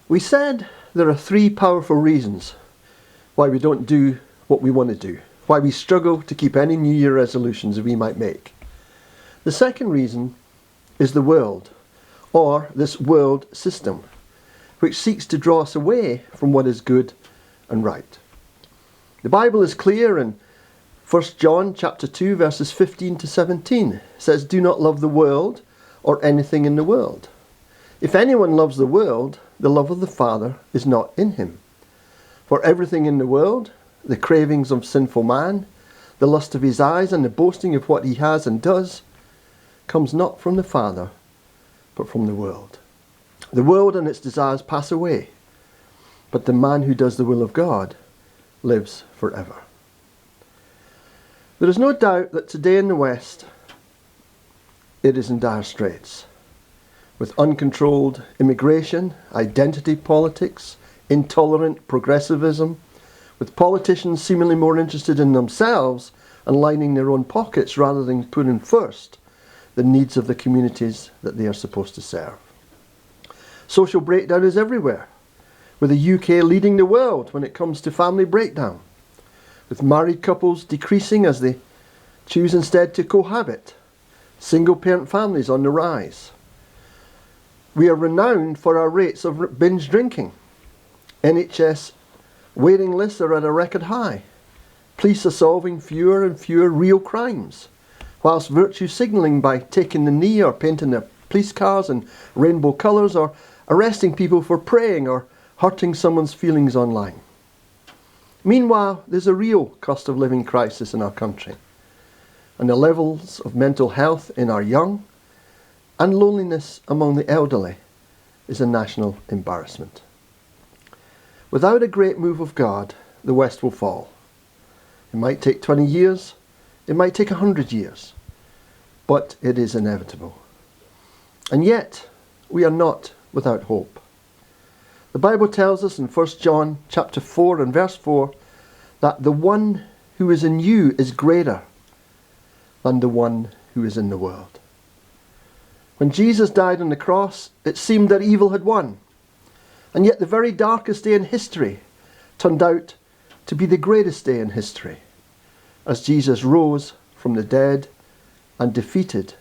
We said there are three powerful reasons why we don't do what we want to do, why we struggle to keep any New Year resolutions we might make. The second reason is the world, or this world system, which seeks to draw us away from what is good and right. The Bible is clear in 1 John chapter 2 verses 15 to 17. It says, "Do not love the world or anything in the world. If anyone loves the world, the love of the Father is not in him. For everything in the world, the cravings of sinful man, the lust of his eyes, and the boasting of what he has and does, comes not from the Father, but from the world. The world and its desires pass away, but the man who does the will of God lives forever." There is no doubt that today in the West, it is in dire straits. With uncontrolled immigration, identity politics, intolerant progressivism, with politicians seemingly more interested in themselves and lining their own pockets rather than putting first the needs of the communities that they are supposed to serve. Social breakdown is everywhere, with the UK leading the world when it comes to family breakdown, with married couples decreasing as they choose instead to cohabit, single-parent families on the rise. We are renowned for our rates of binge drinking. NHS waiting lists are at a record high. Police are solving fewer and fewer real crimes, whilst virtue signalling by taking the knee or painting their police cars in rainbow colours or arresting people for praying or hurting someone's feelings online. Meanwhile, there's a real cost of living crisis in our country, and the levels of mental health in our young and loneliness among the elderly is a national embarrassment. Without a great move of God, the West will fall. It might take 20 years, it might take 100 years, but it is inevitable. And yet, we are not without hope. The Bible tells us in 1 John chapter 4 and verse 4 that the one who is in you is greater than the one who is in the world. When Jesus died on the cross, it seemed that evil had won. And yet the very darkest day in history turned out to be the greatest day in history, as Jesus rose from the dead and defeated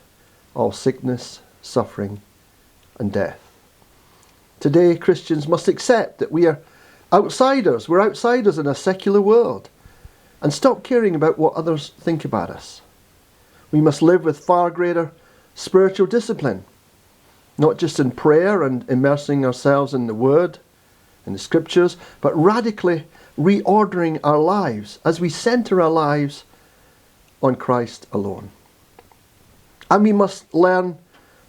all sickness, suffering, and death. Today, Christians must accept that we are outsiders. We're outsiders in a secular world, and stop caring about what others think about us. We must live with far greater spiritual discipline, not just in prayer and immersing ourselves in the Word, in the Scriptures, but radically reordering our lives as we centre our lives on Christ alone. And we must learn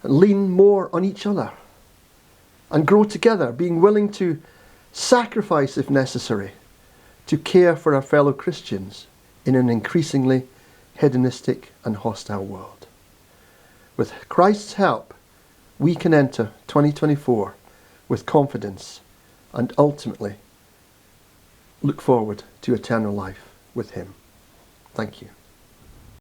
and lean more on each other and grow together, being willing to sacrifice if necessary to care for our fellow Christians in an increasingly hedonistic and hostile world. With Christ's help, we can enter 2024 with confidence and ultimately look forward to eternal life with Him. Thank you.